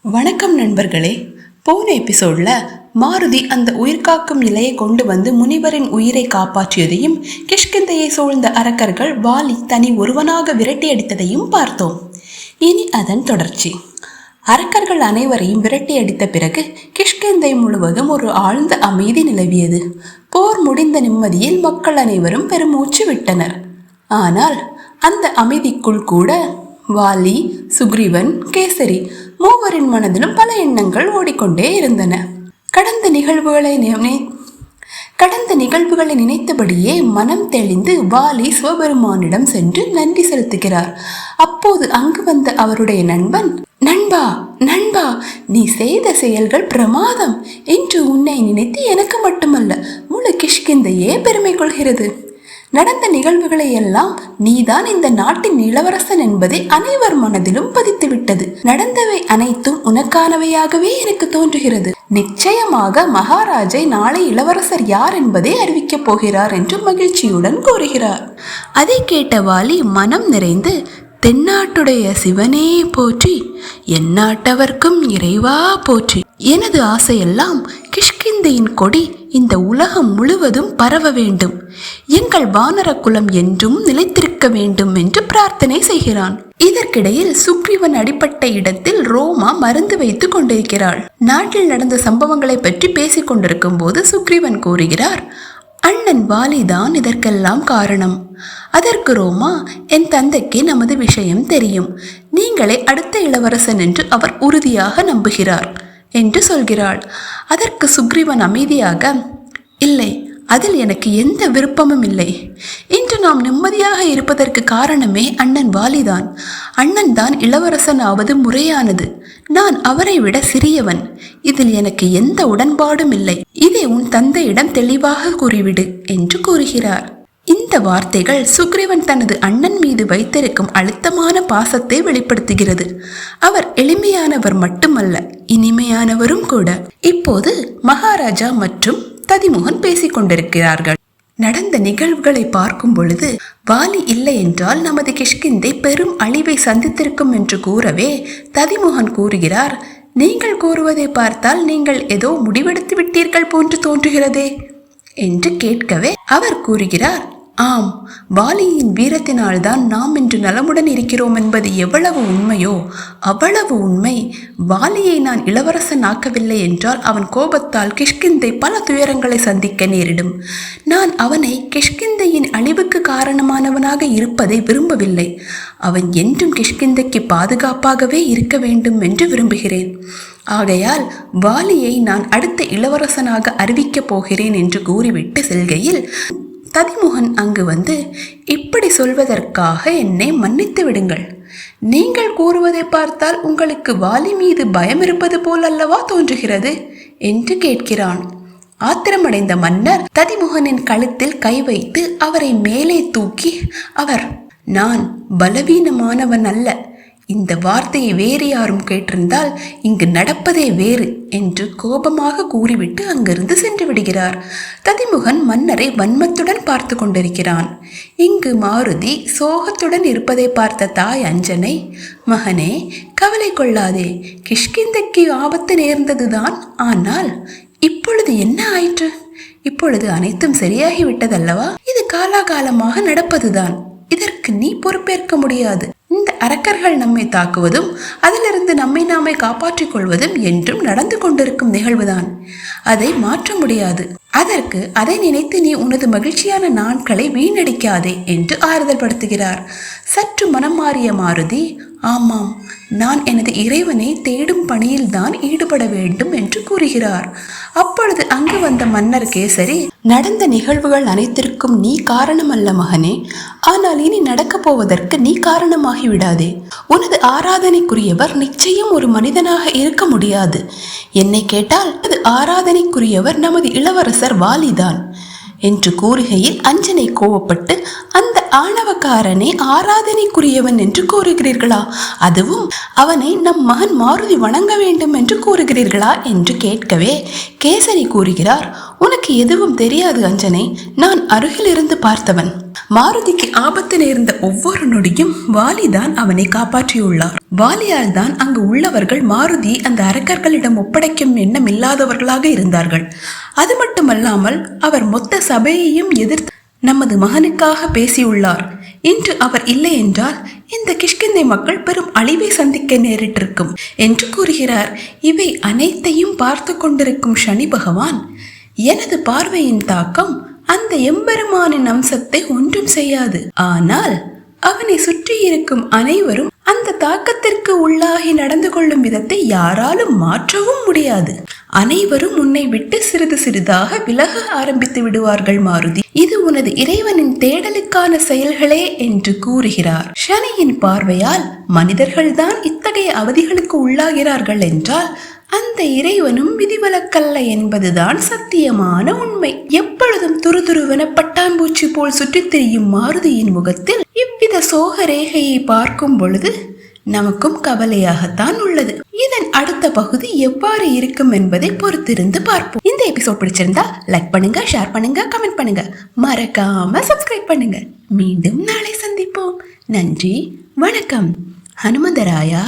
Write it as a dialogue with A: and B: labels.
A: வணக்கம் நண்பர்களே. போன எபிசோட்ல மாருதி அந்த உயிர்காக்கும் இலையை கொண்டு வந்து முனிவரின் உயிரை காப்பாற்றியதையும் கிஷ்கிந்தையை சூழ்ந்த அரக்கர்கள் வாலி தனி ஒருவனாக விரட்டி அடித்ததையும் பார்த்தோம். இனி அதன் தொடர்ச்சி. அரக்கர்கள் அனைவரையும் விரட்டி அடித்த பிறகு கிஷ்கிந்தை முழுவதும் ஒரு ஆழ்ந்த அமைதி நிலவியது. போர் முடிந்த நிம்மதியில் மக்கள் அனைவரும் பெருமூச்சு விட்டனர். ஆனால் அந்த அமைதிக்குள் கூட வாலி, சுக்ரீவன், கேசரி மூவரின் மனதிலும் பல எண்ணங்கள் ஓடிக்கொண்டே இருந்தன. கடந்த நிகழ்வுகளை நினைத்தபடியே மனம் தெளிந்து வாலி சிவபெருமானிடம் சென்று நன்றி செலுத்துகிறார். அப்போது அங்கு வந்த அவருடைய நண்பன், நண்பா நண்பா, நீ செய்த செயல்கள் பிரமாதம் என்று உன்னை நினைத்து எனக்கு மட்டுமல்ல முழு கிஷ்கிந்தையே பெருமை கொள்கிறது. நடந்த நிகழ்வுகளை எல்லாம் நீதான் இந்த நாட்டின் இளவரசன் என்பதை அனைவர் மனதிலும் பதித்துவிட்டது. நடந்தவை அனைத்தும் உனக்கானவையாகவே எனக்கு தோன்றுகிறது. நிச்சயமாக மகாராஜை நாளை இளவரசர் யார் என்பதை அறிவிக்கப் போகிறார் என்று மகிழ்ச்சியுடன் கூறுகிறார். அதை கேட்ட வாலி மனம் நிறைந்து, தென்னாட்டுடைய சிவனே போற்றி, எந்நாட்டவர்க்கும் இறைவா போற்றி. எனது ஆசையெல்லாம் கிஷ்கிந்தையின் கொடி இந்த உலகம் முழுவதும் பரவ வேண்டும், எங்கள் வானர குலம் என்றும் நிலைத்திருக்க வேண்டும் என்று பிரார்த்தனை செய்கிறான். இதற்கிடையில் சுக்ரீவன் அடிப்பட்ட இடத்தில் ரோமா மருந்து வைத்துக் கொண்டிருக்கிறாள். நாட்டில் நடந்த சம்பவங்களை பற்றி பேசிக் கொண்டிருக்கும் போது சுக்ரீவன் கூறுகிறார், அண்ணன் வாலிதான் இதற்கெல்லாம் காரணம். அதற்கு ரோமா, என் தந்தைக்கு நமது விஷயம் தெரியும், நீங்களே அடுத்த இளவரசன் என்று அவர் உறுதியாக நம்புகிறார் என்று சொல்கிறாள். அதற்கு சுக்ரீவன் அமைதியாக, இல்லை, அதில் எனக்கு எந்த விருப்பமும் இல்லை. இன்று நாம் நிம்மதியாக இருப்பதற்கு காரணமே அண்ணன் வாலிதான். அண்ணன் தான் இளவரசன் ஆவது முறையானது. நான் அவரை விட சிறியவன். இதில் எனக்கு எந்த உடன்பாடும் இல்லை. இதை உன் தந்தையிடம் தெளிவாக கூறிவிடு என்று கூறுகிறார். இந்த வார்த்தைகள் சுக்ரீவன் தனது அண்ணன் மீது வைத்திருக்கும் அழுத்தமான பாசத்தை வெளிப்படுத்துகிறது. அவர் எளிமையானவர் மட்டுமல்ல, இனிமையானவரும் கூட. இப்போது மகாராஜா மற்றும் ததிமுகன் பேசிக் கொண்டிருக்கிறார்கள். நடந்த நிகழ்வுகளை பார்க்கும் பொழுது வாலி இல்லை என்றால் நமது கிஷ்கிந்தை பெரும் அழிவை சந்தித்திருக்கும் என்று கூறவே ததிமுகன் கூறுகிறார், நீங்கள் கூறுவதை பார்த்தால் நீங்கள் ஏதோ முடிவெடுத்து விட்டீர்கள் போன்று தோன்றுகிறதே என்று கேட்கவே அவர் கூறுகிறார், ஆம், வாலியின் வீரத்தினால்தான் நாம் இன்று நலமுடன் இருக்கிறோம் என்பது எவ்வளவு உண்மையோ அவ்வளவு உண்மை. வாலியை நான் இளவரசன் ஆக்கவில்லை என்றால் அவன் கோபத்தால் கிஷ்கிந்தை பல துயரங்களை சந்திக்க நேரிடும். நான் அவனை கிஷ்கிந்தையின் அழிவுக்கு காரணமானவனாக இருப்பதை விரும்பவில்லை. அவன் என்றும் கிஷ்கிந்தைக்கு பாதுகாப்பாகவே இருக்க வேண்டும் என்று விரும்புகிறேன். ஆகையால் வாலியை நான் அடுத்த இளவரசனாக அறிவிக்கப் போகிறேன் என்று கூறிவிட்டு செல்கையில் ததிமுகன் அங்கு வந்து, இப்படி சொல்வதற்காக என்னை மன்னித்து விடுங்கள். நீங்கள் கூறுவதை பார்த்தால் உங்களுக்கு வாலி மீது பயம் இருப்பது போல் அல்லவா தோன்றுகிறது என்று கேட்கிறான். ஆத்திரமடைந்த மன்னர் ததிமுகனின் கழுத்தில் கை வைத்து அவரை மேலே தூக்கி அவர், நான் பலவீனமானவன் அல்ல. இந்த வார்த்தையை வேறு யாரும் கேட்டிருந்தால் இங்கு நடப்பதே வேறு என்று கோபமாக கூறிவிட்டு அங்கிருந்து சென்று விடுகிறார். ததிமுகன் மன்னரை வன்மத்துடன் பார்த்து கொண்டிருக்கிறான். இங்கு மாருதி சோகத்துடன் இருப்பதை பார்த்த தாய் அஞ்சனை, மகனே, கவலை கொள்ளாதே, கிஷ்கிந்தைக்கு ஆபத்து நேர்ந்ததுதான். ஆனால் இப்பொழுது என்ன ஆயிற்று? இப்பொழுது அனைத்தும் சரியாகிவிட்டதல்லவா? இது காலாகாலமாக நடப்பதுதான். இதற்கு நீ பொறுப்பேற்க முடியாது. இந்த அரக்கர்கள் நம்மை தாக்குவதும் அதிலிருந்து நம்மை நாமே காப்பாற்றிக் கொள்வதும் என்றும் நடந்து கொண்டிருக்கும் நிகழ்வுதான். அதை மாற்ற முடியாது. அதற்கு அதை நினைத்து நீ உனது மகிழ்ச்சியான நாட்களை வீணடிக்காதே என்று ஆறுதல் படுத்துகிறார். சற்று மனம் மாறிய மாருதி, ஆமாம், நான் எனது இறைவனை தேடும் பணியில்தான் ஈடுபட வேண்டும் என்று கூறுகிறார். அப்பொழுது அங்கு வந்த மன்னர் கேசரி, நடந்த நிகழ்வுகள் அனைத்திற்கும் நீ காரணம் அல்ல மகனே. ஆனால் இனி நடக்கப் போவதற்கு நீ காரணமாகி விடாதே. உனது ஆராதனைக்குரியவர் நிச்சயம் ஒரு மனிதனாக இருக்க முடியாது. என்னை கேட்டால் அது ஆராதனைக்குரியவர் நமது இளவரசர் வாலிதான் என்று கூறுகையில் அஞ்சனை கோவப்பட்டு, அந்த ஆணவக்காரனை ஆராதனைக்குரியவன் என்று கூறுகிறீர்களா? அதுவும் அவனை நம் மகன் மாருதி வணங்க வேண்டும் என்று கூறுகிறீர்களா என்று கேட்கவே கேசரி கூறுகிறார், உனக்கு எதுவும் தெரியாது அஞ்சனை. நான் அருகில் இருந்து பார்த்தவன். மாருதிக்கு ஆபத்து நேர்ந்த ஒவ்வொரு நொடியும் வாலிதான் அவனை காப்பாற்றியுள்ளார். வாலியால் தான் அங்கு உள்ளவர்கள் மாருதி அந்த அரக்கர்களிடம் ஒப்படைக்கும் எண்ணம் இல்லாதவர்களாக இருந்தார்கள். அது மட்டுமல்லாமல் அவர் மொத்த சபையையும் எதிர்த்து நமது மகனுக்காக பேசியுள்ளார். இன்று அவர் இல்லை என்றால் இந்த கிஷ்கிந்தை மக்கள் பெரும் அழிவை சந்திக்க நேரிட்டிருக்கும் என்று கூறுகிறார். இவை அனைத்தையும் பார்த்து கொண்டிருக்கும் சனி பகவான், எனது பார்வையின் தாக்கம் அந்த எம்பெருமானின் அம்சத்தை ஒன்றும் செய்யாது, ஆனால் அவனை சுற்றி இருக்கும் அனைவரும் அந்த தாக்கத்திற்கு உள்ளாகி நடந்து கொள்ளும் விதத்தை யாராலும் மாற்றவும் முடியாது. அனைவரும் உன்னை விட்டு சிறிது சிறிதாக விலக ஆரம்பித்து விடுவார்கள் மாருதி. இது உனது இறைவனின் தேடலுக்கான செயல்களே என்று கூறுகிறார். சனியின் பார்வையால் மனிதர்கள்தான் இத்தகைய அவதிகளுக்கு உள்ளாகிறார்கள் என்றால் அந்த இறைவனும் விதிவிலக்கல்ல என்பதுதான் சத்தியமான உண்மை. எப்பொழுதும் துருதுருவென பட்டாம்பூச்சி போல் சுற்றித் திரியும் மாருதியின் முகத்தில் இவ்வித சோக ரேகையை பார்க்கும் பொழுது நமக்கும் கவலையாகத்தான் உள்ளது. இதன் அடுத்த பகுதி எவ்வாறு இருக்கும் என்பதை பொறுத்திருந்து பார்ப்போம். இந்த எபிசோட் பிடிச்சிருந்தா லைக் பண்ணுங்க, ஷேர் பண்ணுங்க, கமெண்ட் பண்ணுங்க, மறக்காம சப்ஸ்கிரைப் பண்ணுங்க. மீண்டும் நாளை சந்திப்போம். நன்றி, வணக்கம். ஹனுமந்தராயா.